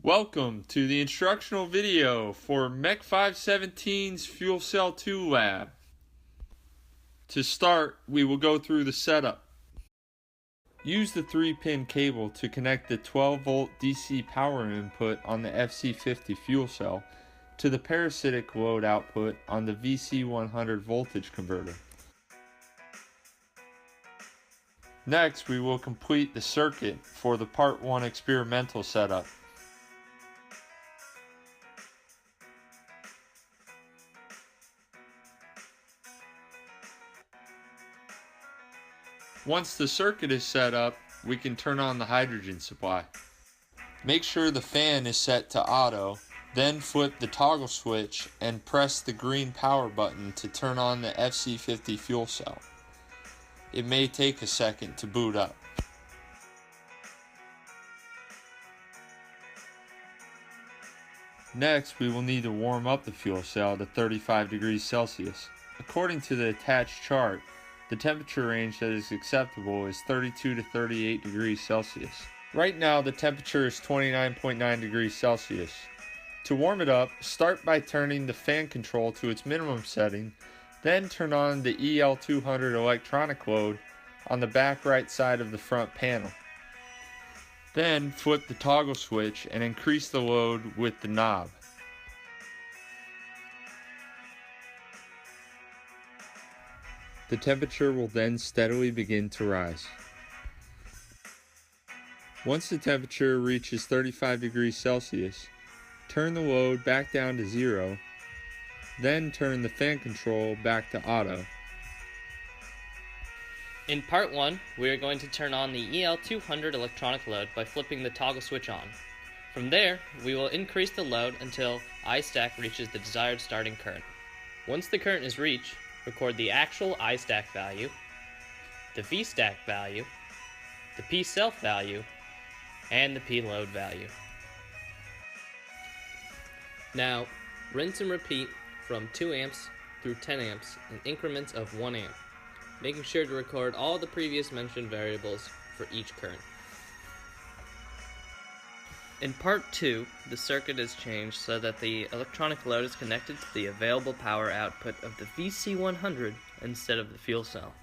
Welcome to the instructional video for Mech 517's Fuel Cell 2 lab. To start, we will go through the setup. Use the 3-pin cable to connect the 12-volt DC power input on the FC2 fuel cell to the parasitic load output on the VC100 voltage converter. Next, we will complete the circuit for the Part 1 experimental setup. Once the circuit is set up, we can turn on the hydrogen supply. Make sure the fan is set to auto, then flip the toggle switch and press the green power button to turn on the FC2 fuel cell. It may take a second to boot up. Next, we will need to warm up the fuel cell to 35 degrees Celsius. According to the attached chart, the temperature range that is acceptable is 32 to 38 degrees Celsius. Right now, the temperature is 29.9 degrees Celsius. To warm it up, start by turning the fan control to its minimum setting, then turn on the EL200 electronic load on the back right side of the front panel. Then flip the toggle switch and increase the load with the knob. The temperature will then steadily begin to rise. Once the temperature reaches 35 degrees Celsius, turn the load back down to 0, then turn the fan control back to auto. In part 1, we are going to turn on the EL200 electronic load by flipping the toggle switch on. From there, we will increase the load until I-stack reaches the desired starting current. Once the current is reached, record the actual I-stack value, the V-stack value, the P-self value, and the P-load value. Now, rinse and repeat from 2 amps through 10 amps in increments of 1 amp, making sure to record all the previous mentioned variables for each current. In part 2, the circuit is changed so that the electronic load is connected to the available power output of the VC100 instead of the fuel cell.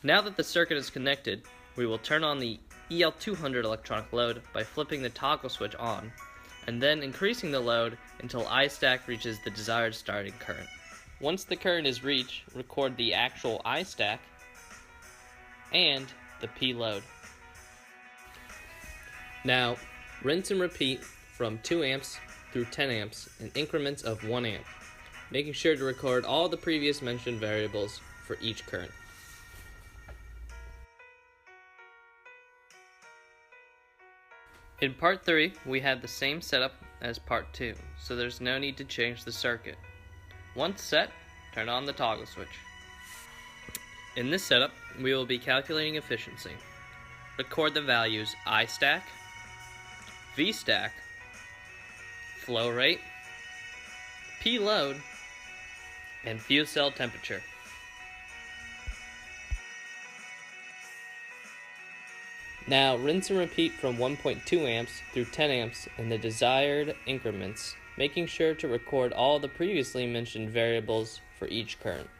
Now that the circuit is connected, we will turn on the EL200 electronic load by flipping the toggle switch on, and then increasing the load until I-stack reaches the desired starting current. Once the current is reached, record the actual I-stack and the P-load. Now, rinse and repeat from 2 amps through 10 amps in increments of 1 amp, making sure to record all the previous mentioned variables for each current. In part 3, we had the same setup as part 2, so there's no need to change the circuit. Once set, turn on the toggle switch. In this setup, we will be calculating efficiency. Record the values I-stack, V-stack, flow rate, P-load, and fuel cell temperature. Now, rinse and repeat from 1.2 amps through 10 amps in the desired increments, making sure to record all the previously mentioned variables for each current.